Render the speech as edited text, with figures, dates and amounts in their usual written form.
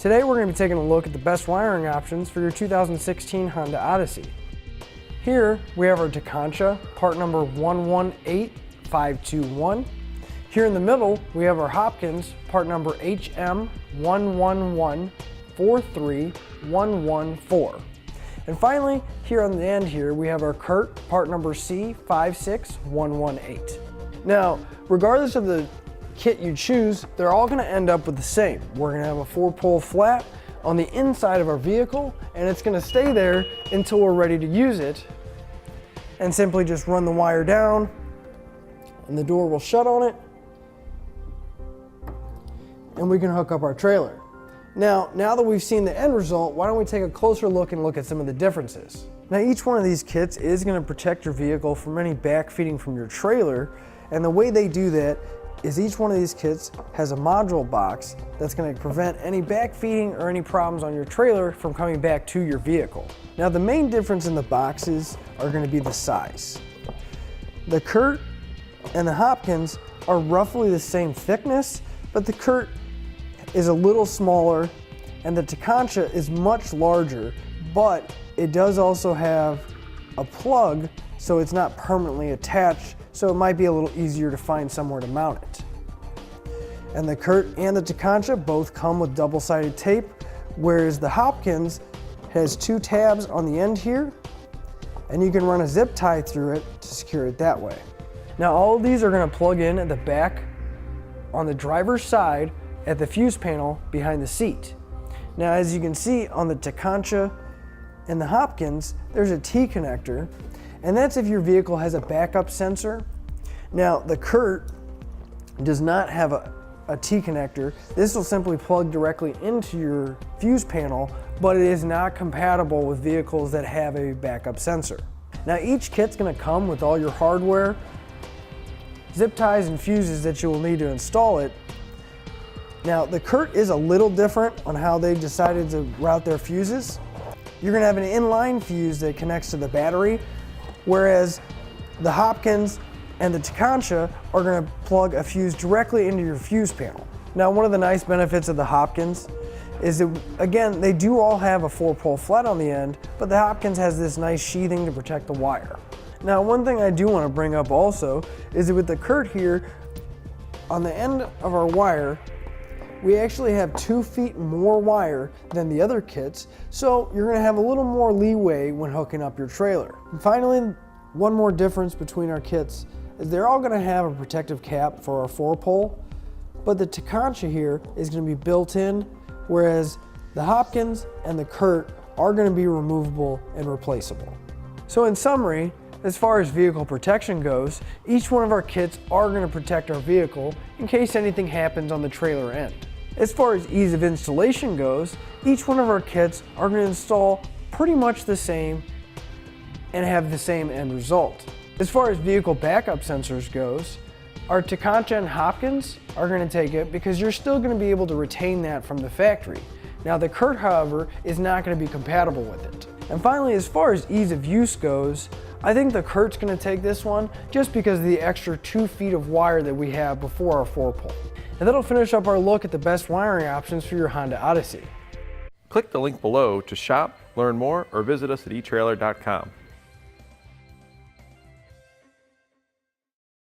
Today we're going to be taking a look at the best wiring options for your 2016 Honda Odyssey. Here we have our Tekonsha, part number 118521. Here in the middle we have our Hopkins, part number HM11143114. And finally, here on the end here, we have our Curt, part number C56118. Now, regardless of the kit you choose, they're all gonna end up with the same. We're gonna have a 4-pole flat on the inside of our vehicle, and it's gonna stay there until we're ready to use it. And simply just run the wire down, and the door will shut on it, and we can hook up our trailer. Now that we've seen the end result, why don't we take a closer look and look at some of the differences. Now, each one of these kits is going to protect your vehicle from any backfeeding from your trailer, and the way they do that is each one of these kits has a module box that's going to prevent any backfeeding or any problems on your trailer from coming back to your vehicle. Now, the main difference in the boxes are going to be the size. The Curt and the Hopkins are roughly the same thickness, but the Curt is a little smaller and the Tekonsha is much larger, but it does also have a plug, so it's not permanently attached, so it might be a little easier to find somewhere to mount it. And the Curt and the Tekonsha both come with double-sided tape, whereas the Hopkins has 2 tabs on the end here, and you can run a zip tie through it to secure it that way. Now, all of these are going to plug in at the back on the driver's side at the fuse panel behind the seat. Now, as you can see on the Tekonsha and the Hopkins, there's a T-connector, and that's if your vehicle has a backup sensor. Now, the Curt does not have a T-connector. This will simply plug directly into your fuse panel, but it is not compatible with vehicles that have a backup sensor. Now, each kit's gonna come with all your hardware, zip ties and fuses that you will need to install it. Now, the Curt is a little different on how they decided to route their fuses. You're gonna have an inline fuse that connects to the battery, whereas the Hopkins and the Tekonsha are gonna plug a fuse directly into your fuse panel. Now, one of the nice benefits of the Hopkins is that, again, they do all have a 4-pole flat on the end, but the Hopkins has this nice sheathing to protect the wire. Now, one thing I do wanna bring up also is that with the Curt here, on the end of our wire, we actually have 2 feet more wire than the other kits, so you're gonna have a little more leeway when hooking up your trailer. And finally, one more difference between our kits is they're all gonna have a protective cap for our 4-pole, but the Tekonsha here is gonna be built in, whereas the Hopkins and the Curt are gonna be removable and replaceable. So in summary, as far as vehicle protection goes, each one of our kits are gonna protect our vehicle in case anything happens on the trailer end. As far as ease of installation goes, each one of our kits are going to install pretty much the same and have the same end result. As far as vehicle backup sensors goes, our Tekonsha and Hopkins are going to take it because you're still going to be able to retain that from the factory. Now, the Curt, however, is not going to be compatible with it. And finally, as far as ease of use goes, I think the Curt's going to take this one just because of the extra 2 feet of wire that we have before our 4-pole. And that'll finish up our look at the best wiring options for your Honda Odyssey. Click the link below to shop, learn more, or visit us at etrailer.com.